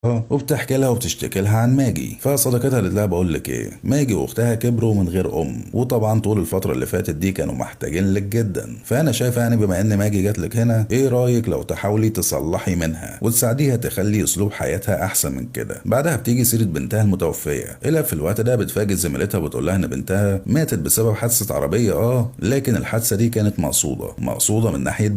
وبتحكي لها وبتشتكي لها عن ماجي. فصديقتها قالت لها بقول لك ايه، ماجي واختها كبروا من غير ام، وطبعا طول الفتره اللي فاتت دي كانوا محتاجين لك جدا، فانا شايفه يعني بما ان ماجي جات لك هنا، ايه رايك لو تحاولي تصلحي منها وتساعديها تخلي اسلوب حياتها احسن من كده. بعدها بتيجي سيره بنتها المتوفيه، الا في الوقت ده بتفاجئ زميلتها وبتقول لها ان بنتها ماتت بسبب حادثه عربيه، لكن الحادثه دي كانت مقصوده من ناحيه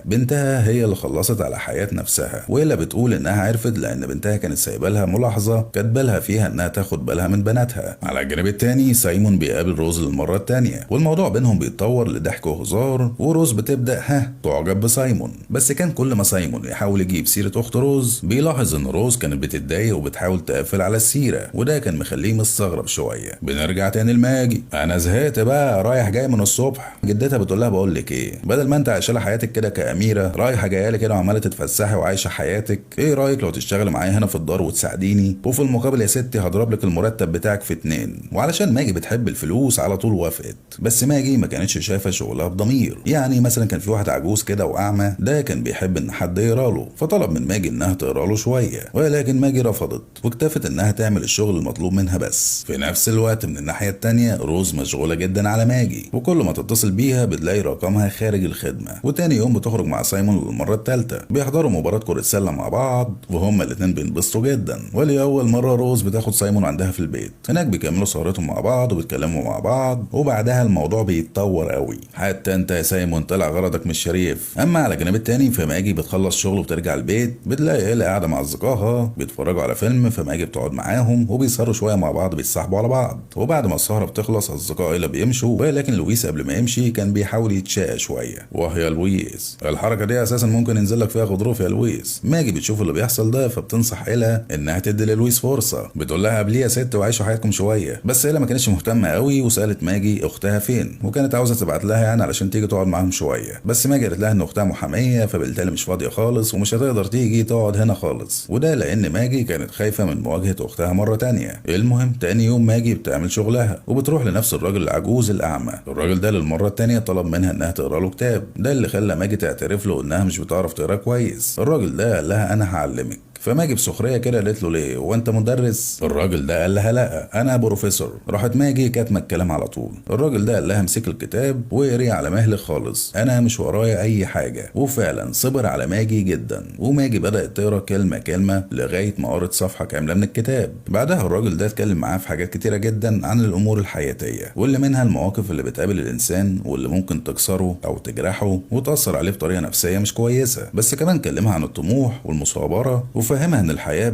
بنتها هي اللي خلصت على حياه نفسها، وإلا بتقول انها عرفت لان بنتها كانت سايبه لها ملاحظه كاتبه لها فيها انها تاخد بالها من بناتها. على الجانب التاني سايمون بيقابل روز للمره التانيه، والموضوع بينهم بيتطور لضحك وهزار، وروز بتبدا تعجب بسايمون. بس كان كل ما سايمون يحاول يجيب سيره اخت روز بيلاحظ ان روز كانت بتتضايق وبتحاول تقفل على السيره، وده كان مخليه مستغرب شويه. بنرجع تاني لماجي. انا زهقت بقى، رايح جاي من الصبح. جدتها بتقول لها بقول لك ايه، بدل ما انت عايشه حياتك كده كاميره رايحه جايه لي كده وعماله تتفسحي وعايشه حياتك، ايه رايك لو تشتغلي معايا هنا في الدار وتساعديني، وفي المقابل يا ستي هضرب لك المرتب بتاعك في 2. وعلشان ماجي بتحب الفلوس على طول وافقت. بس ماجي ما كانتش شايفه شغلها بضمير. يعني مثلا كان في واحد عجوز كده واعمى، ده كان بيحب ان حد يقرا له، فطلب من ماجي انها تقرا له شويه، ولكن ماجي رفضت واكتفت انها تعمل الشغل المطلوب منها بس. في نفس الوقت من الناحيه التانيه روز مشغوله جدا على ماجي، وكل ما تتصل بيها بتلاقي رقمها خارج الخدمه. وتاني يوم بتخرج مع سايمون للمره الثالثه، بيحضروا مباراه كره سله مع بعض وهما الاتنين بينبسطوا جدا. ولأول مرة روز بتاخد سايمون عندها في البيت، هناك بيكملوا سهرتهم مع بعض وبيتكلموا مع بعض، وبعدها الموضوع بيتطور قوي، حتى انت يا سايمون طلع غرضك مش شريف. اما على الجانب التاني فماجي بتخلص شغل وبترجع البيت، بتلاقي هيلا قاعدة مع اصدقائها بيتفرجوا على فيلم، فماجي بتقعد معاهم وبيسهروا شوية مع بعض بيتصاحبوا على بعض. وبعد ما السهرة بتخلص اصدقاء هيلا بيمشوا، ولكن لويس قبل ما يمشي كان بيحاول يتشقى شوية. وهي لويس الحركة دي اساسا ممكن ينزل لك فيها غضروف يا لويس. ماجي بتشوف اللي بيحصل ده فبتنصح إلها انها تدي للويس فرصه، بتقول لها قبليه يا ست وعيشوا حياتكم شويه. بس إلها ما كانتش مهتمه قوي وسالت ماجي اختها فين، وكانت عاوزه تبعت لها يعني علشان تيجي تقعد معاهم شويه. بس ماجي قالت لها ان اختها محاميه فبالتالي مش فاضيه خالص ومش هتقدر تيجي تقعد هنا خالص، وده لان ماجي كانت خايفه من مواجهه اختها مره تانيه. المهم تاني يوم ماجي بتعمل شغلها وبتروح لنفس الراجل العجوز الاعمى. الراجل ده للمره التانيه طلب منها انها تقرا له كتاب، ده اللي خلى ماجي تعترف له انها مش بتعرف تقرا كويس. الراجل ده قال لها انا هعلمك. فماجي بسخريه كده قالت له ليه، هو انت مدرس؟ الراجل ده قال لها لا انا بروفيسور. راحت ماجي كاتمه الكلام على طول. الراجل ده قال لها امسك الكتاب واقري على مهلك خالص، انا مش ورايا اي حاجه. وفعلا صبر على ماجي جدا، وماجي بدات تقرا كلمه كلمه لغايه ما قرت صفحه كامله من الكتاب. بعدها الراجل ده اتكلم معاه في حاجات كتيره جدا عن الامور الحياتيه، واللي منها المواقف اللي بتقابل الانسان واللي ممكن تكسره او تجرحه وتاثر عليه بطريقه نفسيه مش كويسه. بس كمان كلمها عن الطموح والمثابره، وفهمها ان الحياه